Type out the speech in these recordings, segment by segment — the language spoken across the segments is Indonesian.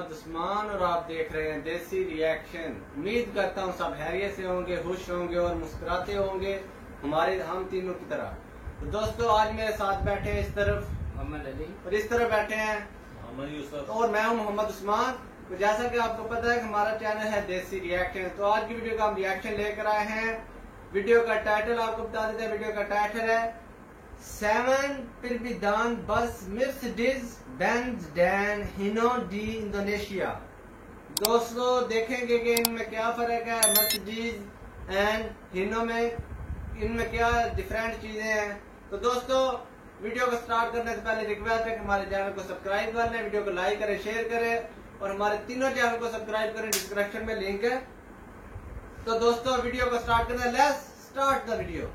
मोहम्मद उस्मान और आप देख रहे हैं देसी रिएक्शन। उम्मीद करता हूँ सब हैरियत से होंगे, खुश होंगे और मुस्कुराते होंगे हमारे हम तीनों की तरह। तो दोस्तों आज मेरे साथ बैठे हैं इस तरफ मोहम्मद अली और इस तरफ बैठे हैं मोहम्मद यूसुफ और मैं हूँ मोहम्मद उस्मान। तो जैसा कि आपको पता है कि हमारा चैनल है देसी रिएक्शन, तो आज की वीडियो का हम रिएक्शन लेकर आए हैं। वीडियो का टाइटल आपको बता देते हैं। वीडियो का टाइटल है 7 Perbedaan bus Mercedes-Benz Dan Hino di Indonesia। दोस्तों देखेंगे कि इनमें क्या फर्क है, मर्सिडीज एंड हिनो में इनमें क्या डिफरेंट चीजें हैं। तो दोस्तों वीडियो को स्टार्ट करने से पहले रिक्वेस्ट है कि हमारे चैनल को सब्सक्राइब कर लें, वीडियो को लाइक करें, शेयर करें और हमारे तीनों चैनल को सब्सक्राइब करें, डिस्क्रिप्शन में लिंक है। तो दोस्तों वीडियो को स्टार्ट करते हैं। Let's start the video.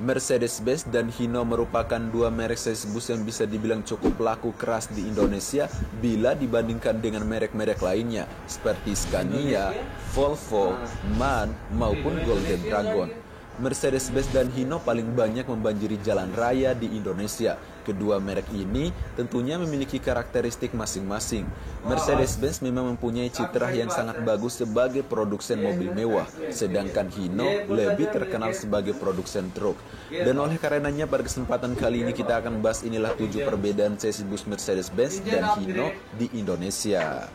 Mercedes-Benz dan Hino merupakan dua merek series bus yang bisa dibilang cukup laku keras di Indonesia bila dibandingkan dengan merek-merek lainnya seperti Scania, Volvo, MAN, maupun Golden Dragon. Mercedes-Benz dan Hino paling banyak membanjiri jalan raya di Indonesia. Kedua merek ini tentunya memiliki karakteristik masing-masing. Mercedes-Benz memang mempunyai citra yang sangat bagus sebagai produsen mobil mewah, sedangkan Hino lebih terkenal sebagai produsen truk. Dan oleh karenanya pada kesempatan kali ini kita akan bahas inilah 7 perbedaan sesi bus Mercedes-Benz dan Hino di Indonesia.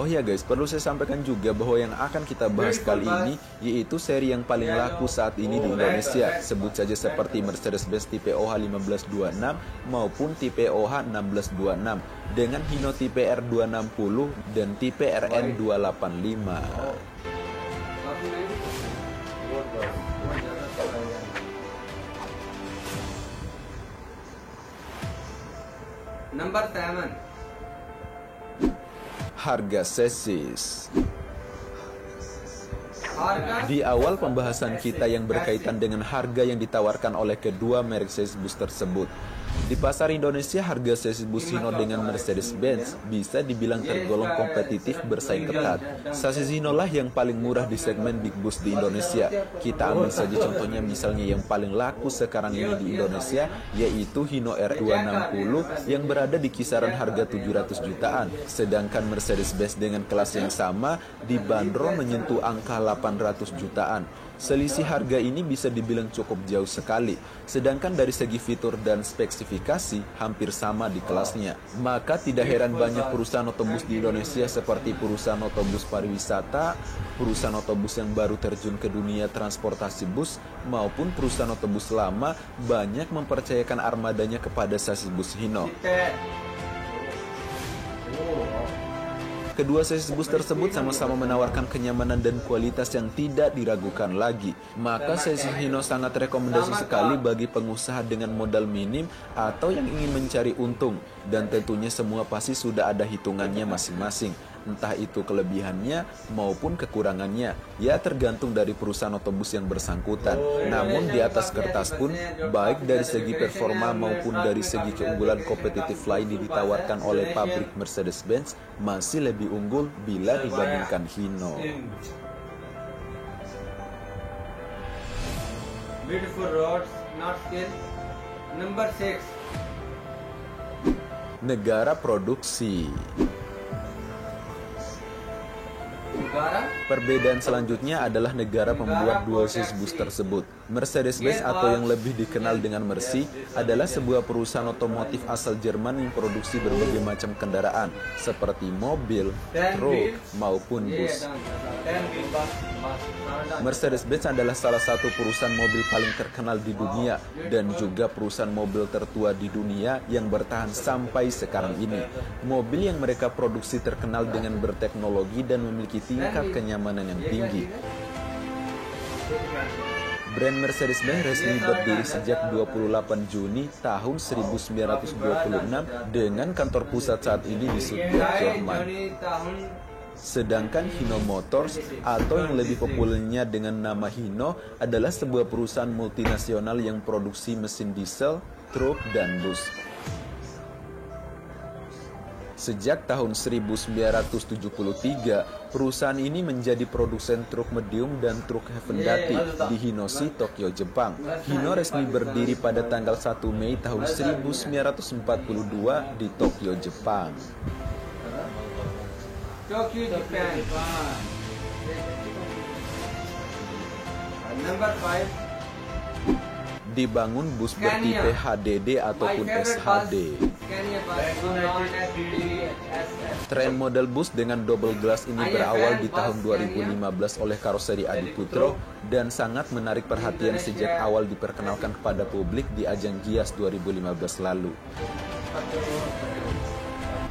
Oh ya guys, perlu saya sampaikan juga bahwa yang akan kita bahas kali ini yaitu seri yang paling laku saat ini di Indonesia. Sebut saja seperti Mercedes-Benz tipe OH 1526 maupun tipe OH 1626 dengan Hino tipe R260 dan tipe RN 285. Number 7. Harga sesis. Di awal pembahasan kita yang berkaitan dengan harga yang ditawarkan oleh kedua merek sesis bus tersebut. Di pasar Indonesia, harga sesis bus Hino dengan Mercedes-Benz bisa dibilang tergolong kompetitif bersaing ketat. Sasis Hino lah yang paling murah di segmen big bus di Indonesia. Kita ambil saja contohnya misalnya yang paling laku sekarang ini di Indonesia, yaitu Hino R260 yang berada di kisaran harga 700 jutaan. Sedangkan Mercedes-Benz dengan kelas yang sama dibanderol menyentuh angka 800 jutaan. Selisih harga ini bisa dibilang cukup jauh sekali, sedangkan dari segi fitur dan spesifikasi hampir sama di kelasnya. Maka tidak heran banyak perusahaan otobus di Indonesia seperti perusahaan otobus pariwisata, perusahaan otobus yang baru terjun ke dunia transportasi bus, maupun perusahaan otobus lama banyak mempercayakan armadanya kepada sasis bus Hino. Kedua sesis bus tersebut sama-sama menawarkan kenyamanan dan kualitas yang tidak diragukan lagi. Maka sesis Hino sangat rekomendasi sekali bagi pengusaha dengan modal minim atau yang ingin mencari untung. Dan tentunya semua pasti sudah ada hitungannya masing-masing. Entah itu kelebihannya maupun kekurangannya. Ya tergantung dari perusahaan otobus yang bersangkutan. Namun di atas kertas pun, baik dari segi performa maupun dari segi keunggulan kompetitif lain yang ditawarkan oleh pabrik Mercedes-Benz masih lebih unggul bila dibandingkan Hino. Beautiful roads, not skill. Number 6. Negara produksi. Perbedaan selanjutnya adalah negara pembuat dua sesis bus tersebut. Mercedes-Benz atau yang lebih dikenal dengan Mercy adalah sebuah perusahaan otomotif asal Jerman yang produksi berbagai macam kendaraan seperti mobil, truk, maupun bus. Mercedes-Benz adalah salah satu perusahaan mobil paling terkenal di dunia dan juga perusahaan mobil tertua di dunia yang bertahan sampai sekarang ini. Mobil yang mereka produksi terkenal dengan berteknologi dan memiliki tingkat kenyamanan yang tinggi. Brand Mercedes-Benz resmi berdiri sejak 28 Juni tahun 1926 dengan kantor pusat saat ini di Stuttgart, Jerman. Sedangkan Hino Motors atau yang lebih populernya dengan nama Hino adalah sebuah perusahaan multinasional yang produksi mesin diesel, truk, dan bus. Sejak tahun 1973, perusahaan ini menjadi produsen truk medium dan truk Hendati di Hinoshi, Tokyo, Jepang. Hino resmi berdiri pada tanggal 1 Mei tahun 1942 di Tokyo, Jepang. Tokyo, Japan. Number 5. Dibangun bus bertipe HDD ataupun SHD. Tren model bus dengan double glass ini berawal di tahun 2015 oleh karoseri Adiputro dan sangat menarik perhatian sejak awal diperkenalkan kepada publik di ajang Gias 2015 lalu.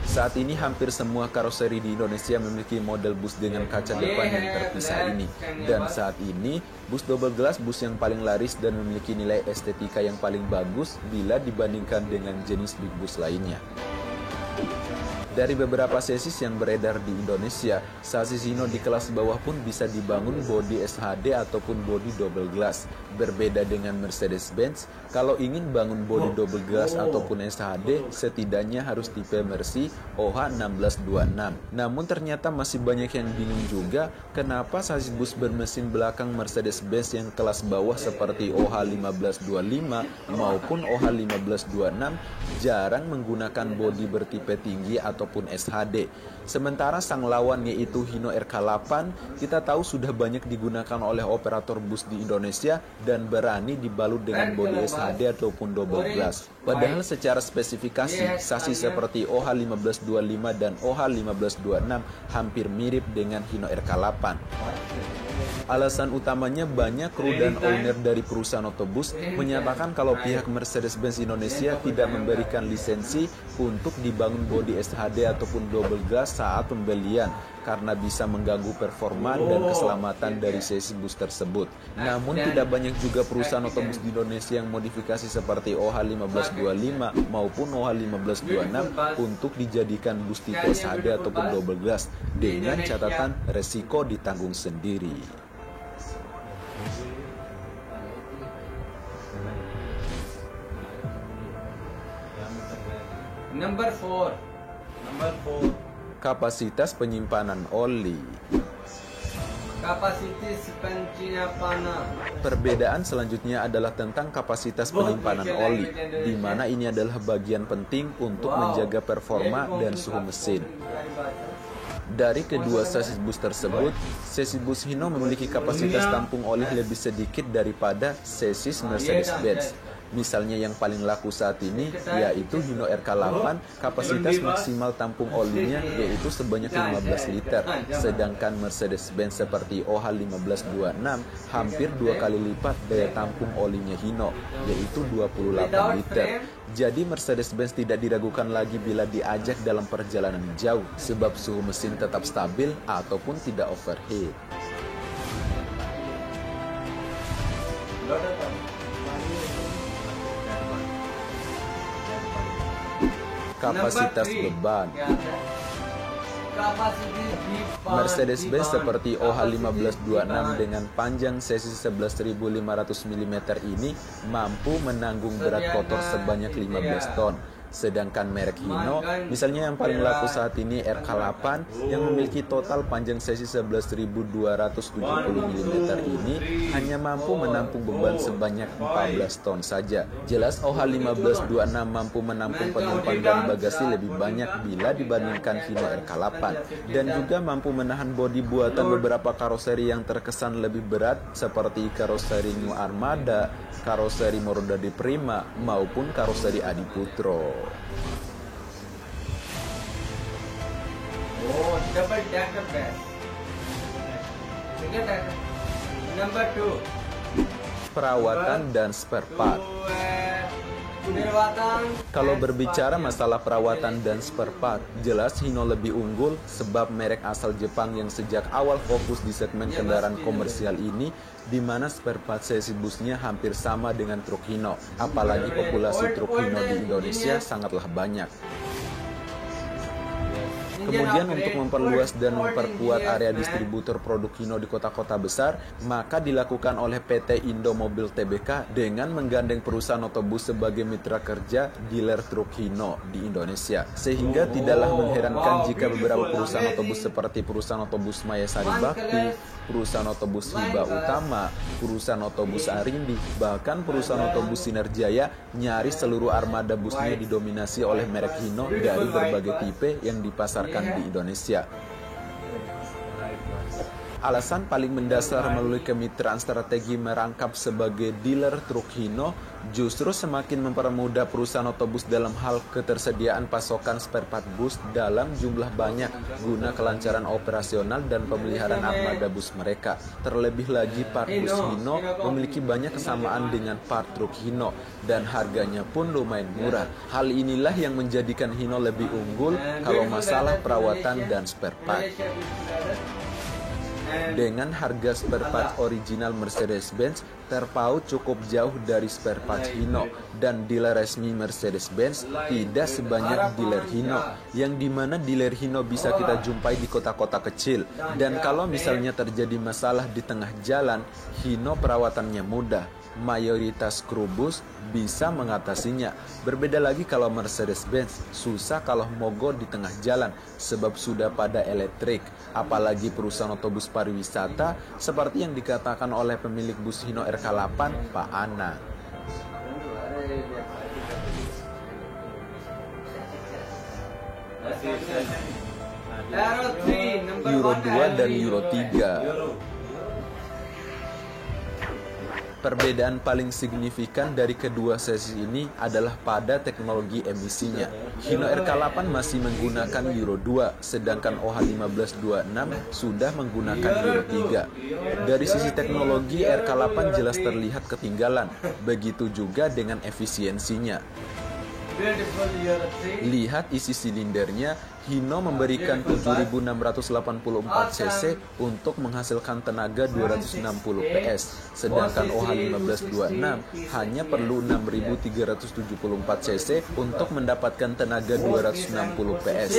Saat ini hampir semua karoseri di Indonesia memiliki model bus dengan kaca depan yang terpisah ini. Dan saat ini, bus double glass bus yang paling laris dan memiliki nilai estetika yang paling bagus bila dibandingkan dengan jenis big bus lainnya. Dari beberapa sasis yang beredar di Indonesia, sasis Hino di kelas bawah pun bisa dibangun bodi SHD ataupun bodi double glass. Berbeda dengan Mercedes-Benz, kalau ingin bangun bodi double glass ataupun SHD, setidaknya harus tipe Mercy OH1626. Namun ternyata masih banyak yang bingung juga, kenapa sasis bus bermesin belakang Mercedes-Benz yang kelas bawah seperti OH1525 maupun OH1526 jarang menggunakan bodi bertipe tinggi ataupun SHD. Sementara sang lawan yaitu Hino RK8 kita tahu sudah banyak digunakan oleh operator bus di Indonesia dan berani dibalut dengan bodi SHD ataupun double glass. Padahal secara spesifikasi sasis seperti OH1525 dan OH1526 hampir mirip dengan Hino RK8. Alasan utamanya banyak kru dan owner dari perusahaan otobus menyatakan kalau pihak Mercedes-Benz Indonesia tidak memberikan lisensi untuk dibangun bodi SHD ataupun double glass saat pembelian karena bisa mengganggu performa dan keselamatan dari sasis bus tersebut. Namun tidak banyak juga perusahaan otobus di Indonesia yang modifikasi seperti OH1525 maupun OH1526 untuk dijadikan bus tipe SHD ataupun double glass dengan catatan resiko ditanggung sendiri. Number 4. Kapasitas penyimpanan oli. Kapasitas penyimpanan. Perbedaan selanjutnya adalah tentang kapasitas penyimpanan oli, di mana ini adalah bagian penting untuk menjaga performa dan suhu mesin. Dari kedua sasis bus tersebut, sasis bus Hino memiliki kapasitas tampung oli lebih sedikit daripada sasis Mercedes-Benz. Misalnya yang paling laku saat ini yaitu Hino RK8, kapasitas maksimal tampung olinya yaitu sebanyak 15 liter, sedangkan Mercedes-Benz seperti OH1526 hampir 2 kali lipat daya tampung olinya Hino, yaitu 28 liter. Jadi Mercedes-Benz tidak diragukan lagi bila diajak dalam perjalanan jauh, sebab suhu mesin tetap stabil ataupun tidak overheat. Kapasitas beban. Mercedes-Benz seperti OH1526 dengan panjang sasis 11.500 mm ini mampu menanggung berat kotor sebanyak 15 ton. Sedangkan merek Hino, misalnya yang paling laku saat ini RK8 yang memiliki total panjang sasis 11.270 mm ini hanya mampu menampung beban sebanyak 14 ton saja. Jelas OH1526 mampu menampung penumpang dan bagasi lebih banyak bila dibandingkan Hino RK8 dan juga mampu menahan bodi buatan beberapa karoseri yang terkesan lebih berat seperti karoseri New Armada, karoseri Morodadi Prima maupun karoseri Adiputro. Oh, double decker bus. Number 2. Perawatan dan spare part. Kalau berbicara masalah perawatan dan spare part, jelas Hino lebih unggul sebab merek asal Jepang yang sejak awal fokus di segmen kendaraan komersial ini, di mana spare part sasis busnya hampir sama dengan truk Hino. Apalagi populasi truk Hino di Indonesia sangatlah banyak. Kemudian untuk memperluas dan memperkuat area distributor produk Hino di kota-kota besar, maka dilakukan oleh PT Indo Mobil Tbk dengan menggandeng perusahaan otobus sebagai mitra kerja dealer truk Hino di Indonesia. Sehingga tidaklah mengherankan jika beberapa perusahaan otobus seperti perusahaan otobus Maya Sari Bakti, perusahaan otobus Hiba Utama, perusahaan otobus Arindi, bahkan perusahaan otobus Sinerjaya nyaris seluruh armada busnya didominasi oleh merek Hino dari berbagai tipe yang dipasarkan di Indonesia. Alasan paling mendasar melalui kemitraan strategi merangkap sebagai dealer truk Hino justru semakin mempermudah perusahaan otobus dalam hal ketersediaan pasokan spare part bus dalam jumlah banyak guna kelancaran operasional dan pemeliharaan armada bus mereka. Terlebih lagi part bus Hino memiliki banyak kesamaan dengan part truk Hino dan harganya pun lumayan murah. Hal inilah yang menjadikan Hino lebih unggul kalau masalah perawatan dan spare part. Dengan harga spare part original Mercedes-Benz terpaut cukup jauh dari spare part Hino, dan dealer resmi Mercedes-Benz tidak sebanyak dealer Hino, yang dimana dealer Hino bisa kita jumpai di kota-kota kecil, dan kalau misalnya terjadi masalah di tengah jalan, Hino perawatannya mudah. Mayoritas kru bus bisa mengatasinya. Berbeda lagi kalau Mercedes-Benz, susah kalau mogok di tengah jalan sebab sudah pada elektrik. Apalagi perusahaan otobus pariwisata seperti yang dikatakan oleh pemilik bus Hino RK8, Pak Ana. Euro 2 dan Euro 3. Perbedaan paling signifikan dari kedua sesi ini adalah pada teknologi emisinya. Hino RK8 masih menggunakan Euro 2, sedangkan OH1526 sudah menggunakan Euro 3. Dari sisi teknologi, RK8 jelas terlihat ketinggalan, begitu juga dengan efisiensinya. Lihat isi silindernya, Hino memberikan 7.684 cc untuk menghasilkan tenaga 260 PS, sedangkan OH1526 hanya perlu 6.374 cc untuk mendapatkan tenaga 260 PS.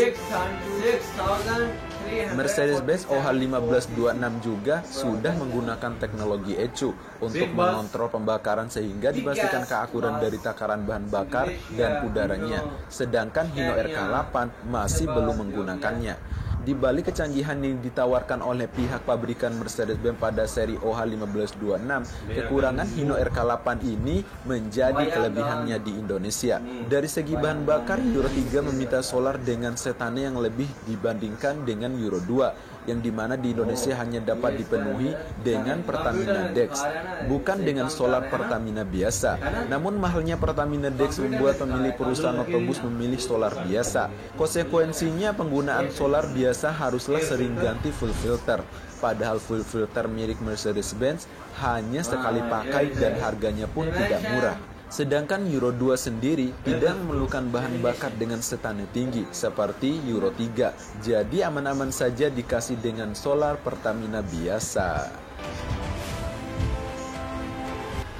Mercedes-Benz OH1526 juga sudah menggunakan teknologi ECU untuk mengontrol pembakaran sehingga dipastikan keakuran dari takaran bahan bakar dan udaranya, sedangkan Hino RK8 masih belum menggunakannya. Di balik kecanggihan yang ditawarkan oleh pihak pabrikan Mercedes-Benz pada seri OH1526, kekurangan Hino RK8 ini menjadi kelebihannya di Indonesia. Dari segi bahan bakar, Euro 3 meminta solar dengan setane yang lebih dibandingkan dengan Euro 2, yang dimana di Indonesia hanya dapat dipenuhi dengan Pertamina Dex, bukan dengan solar Pertamina biasa. Namun mahalnya Pertamina Dex membuat pemilik perusahaan otobus memilih solar biasa. Konsekuensinya penggunaan solar biasa haruslah sering ganti full filter. Padahal full filter milik Mercedes-Benz hanya sekali pakai dan harganya pun tidak murah. Sedangkan Euro 2 sendiri tidak memerlukan bahan bakar dengan setane tinggi seperti Euro 3. Jadi aman-aman saja dikasih dengan solar Pertamina biasa.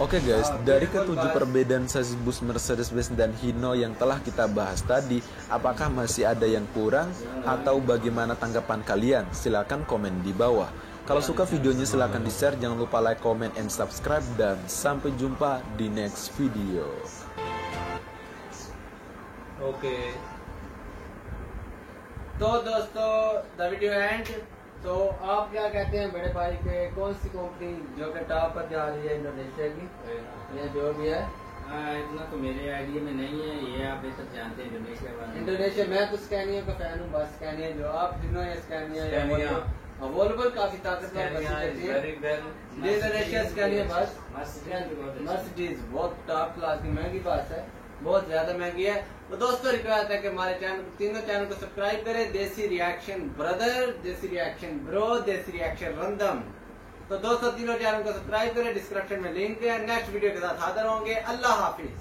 Oke guys, dari ketujuh perbedaan sasis bus Mercedes-Benz dan Hino yang telah kita bahas tadi, apakah masih ada yang kurang atau bagaimana tanggapan kalian? Silahkan komen di bawah. Kalau suka videonya silahkan di-share, jangan lupa like, comment, and subscribe, dan sampai jumpa di next video. Okay. तो दोस्तों the video end. तो आप क्या कहते हैं बड़े भाई के कौन सी कंपनी जो कि टॉप पर जा रही है इंडोनेशिया की या जो भी है? इतना तो मेरे आइडिया में नहीं है, ये आप ये सब जानते हैं इंडोनेशिया वाले। इंडोनेशिया मैं तो स्कैनिया का फैन हूँ, बस स्कैनिया जो आप जिन्होंने या स्कैनिया वोल्वो काफी ताकतवर इंडोनेशिया स्कैनिया बस मर्सिडीज बहुत टॉप क्लास की महंगी बस है, बहुत ज्यादा महंगी है। तो दोस्तों रिक्वेस्ट है कि हमारे चैनल तीनों चैनल को सब्सक्राइब करें, देसी रिएक्शन ब्रदर, देसी रिएक्शन ब्रो, देसी रिएक्शन रंदम। तो दोस्तों तीनों चैनल को सब्सक्राइब करें, डिस्क्रिप्शन में लिंक है। नेक्स्ट वीडियो के साथ हाजिर होंगे। अल्लाह हाफिज।